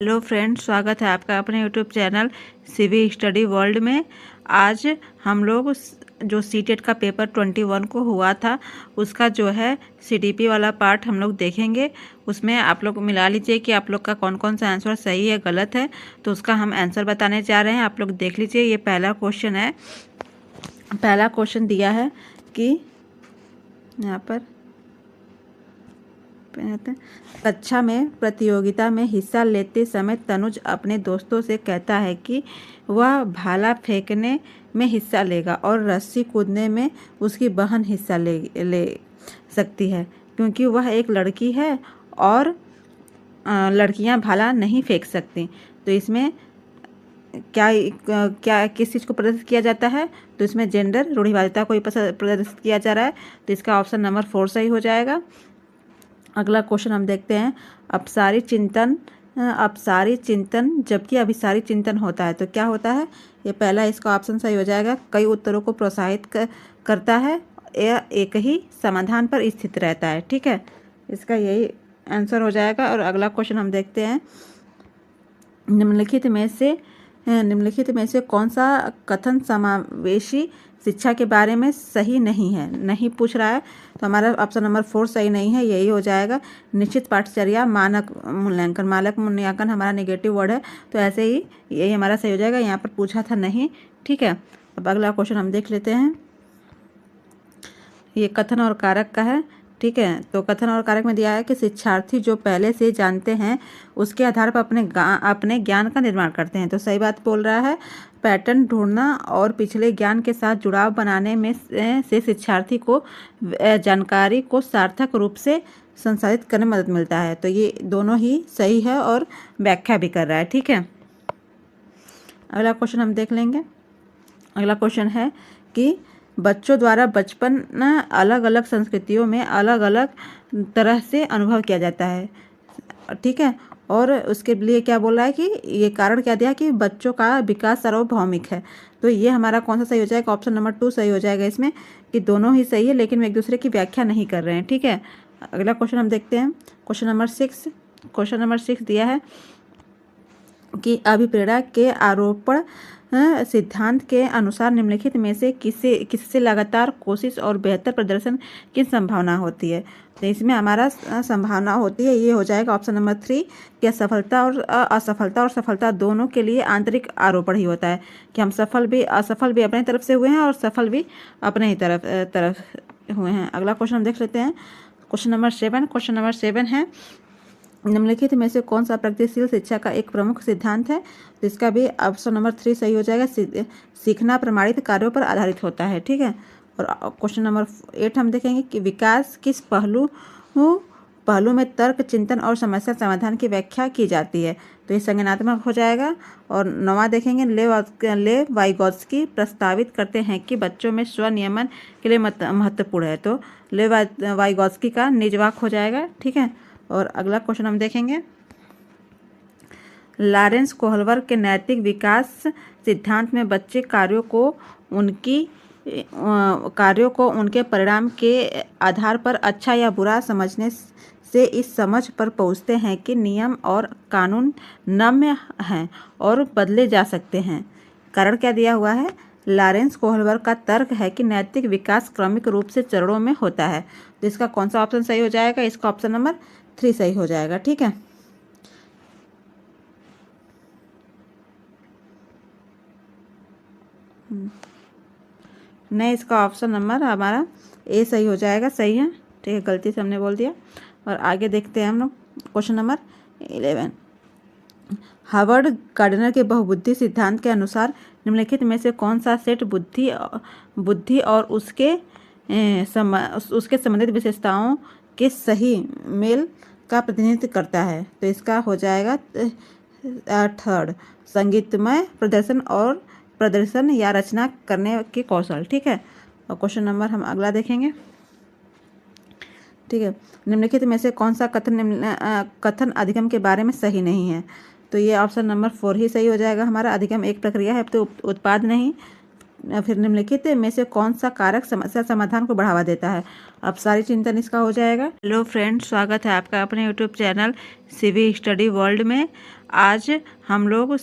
Hello friends, स्वागत है आपका अपने YouTube channel CV study world में। आज हम लोग जो सीटेट का पेपर 21 को हुआ था उसका जो है सीडीपी वाला पार्ट हम लोग देखेंगे। उसमें आप लोग मिला लीजिए कि आप लोग का कौन कौन सा आंसर सही है गलत है, तो उसका हम आंसर बताने जा रहे हैं। आप लोग देख लीजिए, ये पहला क्वेश्चन है। पहला क्वेश्चन दिया है कि यहाँ पर कक्षा में प्रतियोगिता में हिस्सा लेते समय तनुज अपने दोस्तों से कहता है कि वह भाला फेंकने में हिस्सा लेगा और रस्सी कूदने में उसकी बहन हिस्सा ले सकती है, क्योंकि वह एक लड़की है और लड़कियां भाला नहीं फेंक सकती। तो इसमें क्या क्या किस चीज़ को प्रदर्शित किया जाता है? तो इसमें जेंडर रूढ़िवादिता को प्रदर्शित किया जा रहा है। तो इसका ऑप्शन नंबर 4 सही हो जाएगा। अगला क्वेश्चन हम देखते हैं। अपसारी चिंतन जबकि अभिसारी चिंतन होता है तो क्या होता है? ये पहला इसका ऑप्शन सही हो जाएगा। कई उत्तरों को प्रोत्साहित करता है या एक ही समाधान पर स्थित रहता है। ठीक है, इसका यही आंसर हो जाएगा। और अगला क्वेश्चन हम देखते हैं। निम्नलिखित में से कौन सा कथन समावेशी शिक्षा के बारे में सही नहीं है? नहीं पूछ रहा है, तो हमारा ऑप्शन नंबर 4 सही नहीं है, यही हो जाएगा। निश्चित पाठचर्या मानक मूल्यांकन हमारा नेगेटिव वर्ड है, तो ऐसे ही यही हमारा सही हो जाएगा। यहाँ पर पूछा था नहीं। ठीक है, अब अगला क्वेश्चन हम देख लेते हैं। ये कथन और कारक का है। ठीक है, तो कथन और कारक में दिया है कि शिक्षार्थी जो पहले से जानते हैं उसके आधार पर अपने ज्ञान का निर्माण करते हैं। तो सही बात बोल रहा है। पैटर्न ढूंढना और पिछले ज्ञान के साथ जुड़ाव बनाने में से शिक्षार्थी को जानकारी को सार्थक रूप से संसाधित करने में मदद मिलता है। तो ये दोनों ही सही है और व्याख्या भी कर रहा है। ठीक है, अगला क्वेश्चन हम देख लेंगे। अगला क्वेश्चन है कि बच्चों द्वारा बचपन अलग अलग संस्कृतियों में अलग अलग तरह से अनुभव किया जाता है। ठीक है, और उसके लिए क्या बोल रहा है कि ये कारण क्या दिया कि बच्चों का विकास सार्वभौमिक है। तो ये हमारा कौन सा सही हो जाएगा? ऑप्शन नंबर 2 सही हो जाएगा इसमें, कि दोनों ही सही है लेकिन वे एक दूसरे की व्याख्या नहीं कर रहे हैं। ठीक है, अगला क्वेश्चन हम देखते हैं। क्वेश्चन नंबर 6 दिया है कि अभिप्रेरणा के आरोपण सिद्धांत के अनुसार निम्नलिखित में से किससे लगातार कोशिश और बेहतर प्रदर्शन की संभावना होती है? तो इसमें हमारा संभावना होती है, ये हो जाएगा ऑप्शन नंबर 3 कि असफलता और सफलता दोनों के लिए आंतरिक आरोपण ही होता है, कि हम सफल भी असफल भी अपने तरफ से हुए हैं और सफल भी अपने ही तरफ हुए हैं। अगला क्वेश्चन हम देख लेते हैं। क्वेश्चन नंबर 7 है, निम्नलिखित में से कौन सा प्रगतिशील शिक्षा का एक प्रमुख सिद्धांत है? तो इसका भी ऑप्शन नंबर 3 सही हो जाएगा। सीखना प्रमाणित कार्यों पर आधारित होता है। ठीक है, और क्वेश्चन नंबर 8 हम देखेंगे कि विकास किस पहलू में तर्क, चिंतन और समस्या समाधान की व्याख्या की जाती है? तो ये संज्ञानात्मक हो जाएगा। और 9वां देखेंगे, ले वाइगोत्स्की प्रस्तावित करते हैं कि बच्चों में स्वनियमन के लिए महत्वपूर्ण है। तो ले वाइगोत्स्की का निजवाक हो जाएगा। ठीक है, और अगला क्वेश्चन हम देखेंगे। लॉरेंस कोहलवर के नैतिक विकास सिद्धांत में बच्चे कार्यों को उनके परिणाम के आधार पर अच्छा या बुरा समझने से इस समझ पर पहुंचते हैं कि नियम और कानून नम्य हैं और बदले जा सकते हैं। कारण क्या दिया हुआ है? लॉरेंस कोहलवर का तर्क है कि नैतिक विकास क्रमिक रूप से चरणों में होता है। तो इसका कौन सा ऑप्शन सही हो जाएगा? इसका ऑप्शन नंबर 3 सही हो जाएगा। ठीक है, नहीं, इसका ऑप्शन नंबर हमारा ए सही हो जाएगा। सही है, ठीक है, गलती से हमने बोल दिया। और आगे देखते हैं हम लोग। क्वेश्चन नंबर 11, हार्वर्ड गार्डनर के बहुबुद्धि सिद्धांत के अनुसार निम्नलिखित में से कौन सा सेट बुद्धि और उसके संबंधित विशेषताओं के सही मेल का प्रतिनिधित्व करता है? तो इसका हो जाएगा 3rd, संगीतमय प्रदर्शन या रचना करने के कौशल। ठीक है, और क्वेश्चन नंबर हम अगला देखेंगे। ठीक है, निम्नलिखित में से कौन सा कथन अधिगम के बारे में सही नहीं है? तो ये ऑप्शन नंबर 4 ही सही हो जाएगा हमारा। अधिगम एक प्रक्रिया है, तो उत्पाद नहीं। फिर निम्नलिखित में से कौन सा कारक समस्या समाधान को बढ़ावा देता है? अब सारी चिंतन इसका हो जाएगा। हेलो फ्रेंड्स, स्वागत है आपका अपने YouTube channel CV study world में। आज हम लोग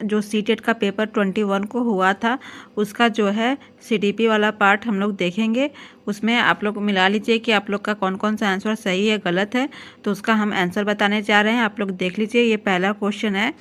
जो सीटेट का पेपर 21 को हुआ था उसका जो है सीडीपी वाला पार्ट हम लोग देखेंगे। उसमें आप लोग मिला लीजिए कि आप लोग का कौन कौन सा आंसर सही है गलत है, तो उसका हम आंसर बताने जा रहे हैं। आप लोग देख लीजिए, ये पहला क्वेश्चन है।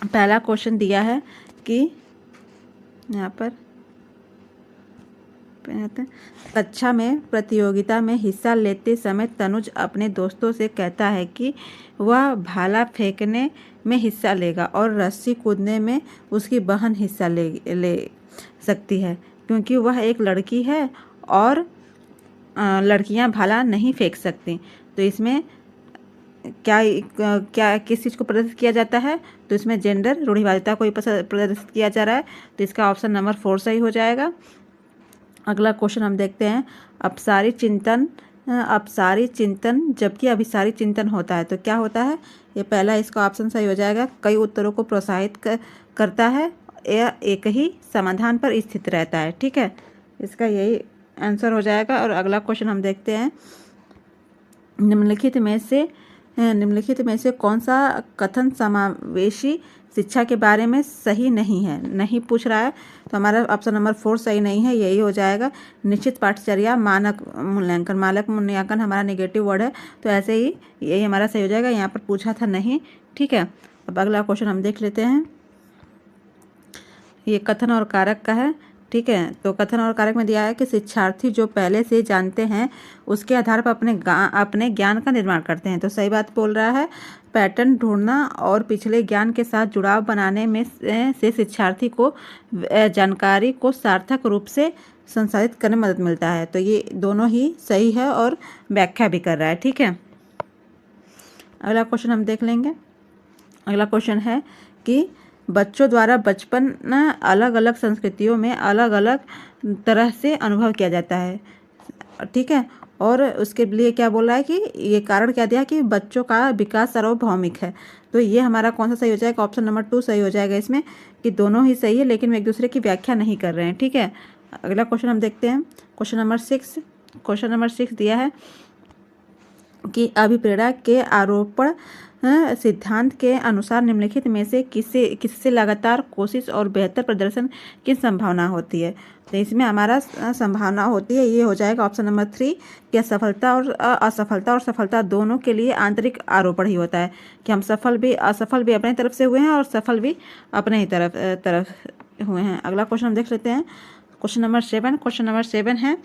पहला क्वेश्चन दिया है कि यहाँ पर कक्षा में प्रतियोगिता में हिस्सा लेते समय तनुज अपने दोस्तों से कहता है कि वह भाला फेंकने में हिस्सा लेगा और रस्सी कूदने में उसकी बहन हिस्सा ले सकती है, क्योंकि वह एक लड़की है और लड़कियां भाला नहीं फेंक सकती। तो इसमें क्या किस चीज़ को प्रदर्शित किया जाता है? तो इसमें जेंडर रूढ़िवादिता को प्रदर्शित किया जा रहा है, तो इसका ऑप्शन नंबर 4 सही हो जाएगा। अगला क्वेश्चन हम देखते हैं, अपसारी चिंतन जबकि अभिसारी चिंतन होता है तो क्या होता है? ये पहला इसका ऑप्शन सही हो जाएगा। कई उत्तरों को प्रोत्साहित करता है या एक ही समाधान पर स्थित रहता है। ठीक है, इसका यही आंसर हो जाएगा। और अगला क्वेश्चन हम देखते हैं, निम्नलिखित में से कौन सा कथन समावेशी शिक्षा के बारे में सही नहीं है? नहीं पूछ रहा है, तो हमारा ऑप्शन नंबर 4 सही नहीं है, यही हो जाएगा। निश्चित पाठचर्या मानक मूल्यांकन हमारा नेगेटिव वर्ड है, तो ऐसे ही यही हमारा सही हो जाएगा। यहाँ पर पूछा था नहीं। ठीक है, अब अगला क्वेश्चन हम देख लेते हैं। ये कथन और कारक का है। ठीक है, तो कथन और कारक में दिया है कि शिक्षार्थी जो पहले से जानते हैं उसके आधार पर अपने ज्ञान का निर्माण करते हैं। तो सही बात बोल रहा है। पैटर्न ढूंढना और पिछले ज्ञान के साथ जुड़ाव बनाने में से शिक्षार्थी को जानकारी को सार्थक रूप से संसाधित करने में मदद मिलता है। तो ये दोनों ही सही है और व्याख्या भी कर रहा है। ठीक है, अगला क्वेश्चन हम देख लेंगे। अगला क्वेश्चन है कि बच्चों द्वारा बचपन अलग अलग संस्कृतियों में अलग अलग तरह से अनुभव किया जाता है। ठीक है, और उसके लिए क्या बोल रहा है कि ये कारण क्या दिया कि बच्चों का विकास सार्वभौमिक है। तो ये हमारा कौन सा सही हो जाएगा? ऑप्शन नंबर 2 सही हो जाएगा इसमें, कि दोनों ही सही है लेकिन वे एक दूसरे की व्याख्या नहीं कर रहे हैं। ठीक है, अगला क्वेश्चन हम देखते हैं। क्वेश्चन नंबर 6 दिया है कि अभिप्रेरणा के आरोपण सिद्धांत के अनुसार निम्नलिखित में से किससे लगातार कोशिश और बेहतर प्रदर्शन की संभावना होती है? तो इसमें हमारा संभावना होती है, ये हो जाएगा ऑप्शन नंबर 3 कि असफलता और सफलता दोनों के लिए आंतरिक आरोपण ही होता है, कि हम असफल भी अपने तरफ से हुए हैं और सफल भी अपने ही तरफ हुए हैं। अगला क्वेश्चन हम देख लेते हैं। क्वेश्चन नंबर 7 है,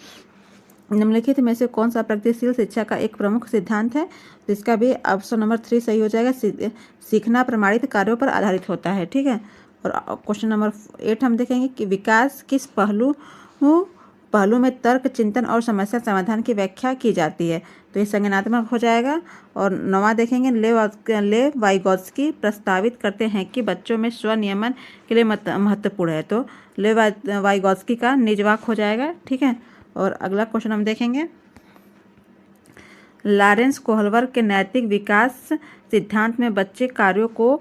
निम्नलिखित में से कौन सा प्रगतिशील शिक्षा का एक प्रमुख सिद्धांत है? तो इसका भी ऑप्शन नंबर 3 सही हो जाएगा। सीखना प्रमाणित कार्यों पर आधारित होता है। ठीक है, और क्वेश्चन नंबर 8 हम देखेंगे कि विकास किस पहलू में तर्क, चिंतन और समस्या समाधान की व्याख्या की जाती है? तो ये संज्ञानात्मक हो जाएगा। और 9वां देखेंगे, ले वाइगोत्स्की प्रस्तावित करते हैं कि बच्चों में स्वनियमन के लिए महत्वपूर्ण है। तो ले वाइगोत्स्की का निजवाक हो जाएगा। ठीक है, और अगला क्वेश्चन हम देखेंगे, लॉरेंस कोहलबर्ग के नैतिक विकास सिद्धांत में बच्चे कार्यों को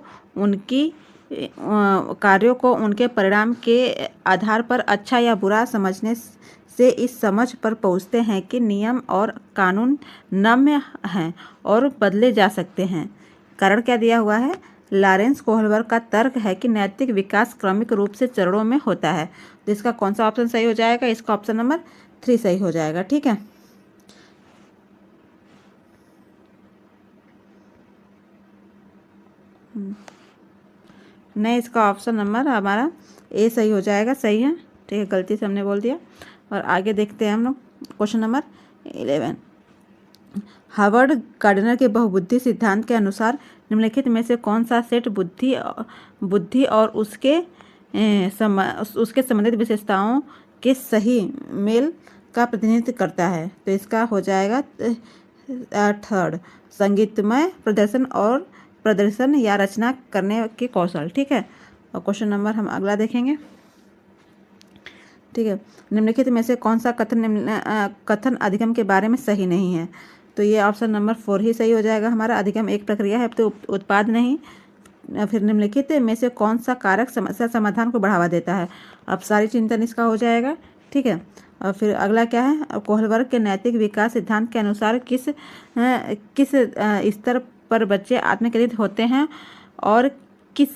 उनके परिणाम के आधार पर अच्छा या बुरा समझने से इस समझ पर पहुंचते हैं कि नियम और कानून नम्य हैं और बदले जा सकते हैं। कारण क्या दिया हुआ है? लॉरेंस कोहलबर्ग का तर्क है कि नैतिक विकास क्रमिक रूप से चरणों में होता है। तो इसका कौन सा ऑप्शन सही हो जाएगा? इसका ऑप्शन नंबर 3 सही हो जाएगा। ठीक है, नहीं, इसका ऑप्शन नंबर हमारा ए सही हो जाएगा। सही है, ठीक है, गलती से हमने बोल दिया। और आगे देखते हैं हम लोग क्वेश्चन नंबर 11। हार्वर्ड गार्डनर के बहुबुद्धि सिद्धांत के अनुसार निम्नलिखित में से कौन सा सेट बुद्धि और उसके संबंधित विशेषताओं के सही मेल का प्रतिनिधित्व करता है? तो इसका हो जाएगा 3rd, संगीतमय प्रदर्शन या रचना करने के कौशल। ठीक है, और क्वेश्चन नंबर हम अगला देखेंगे। ठीक है, निम्नलिखित में से कौन सा कथन अधिगम के बारे में सही नहीं है? तो ये ऑप्शन नंबर 4 ही सही हो जाएगा हमारा। अधिगम एक प्रक्रिया है, तो उत्पाद नहीं। फिर निम्नलिखित में से कौन सा कारक समस्या समाधान को बढ़ावा देता है? अपसारी चिंतन इसका हो जाएगा। ठीक है, और फिर अगला क्या है? कोहलबर्ग के नैतिक विकास सिद्धांत के अनुसार किस स्तर पर बच्चे आत्मकेंद्रित होते हैं और किस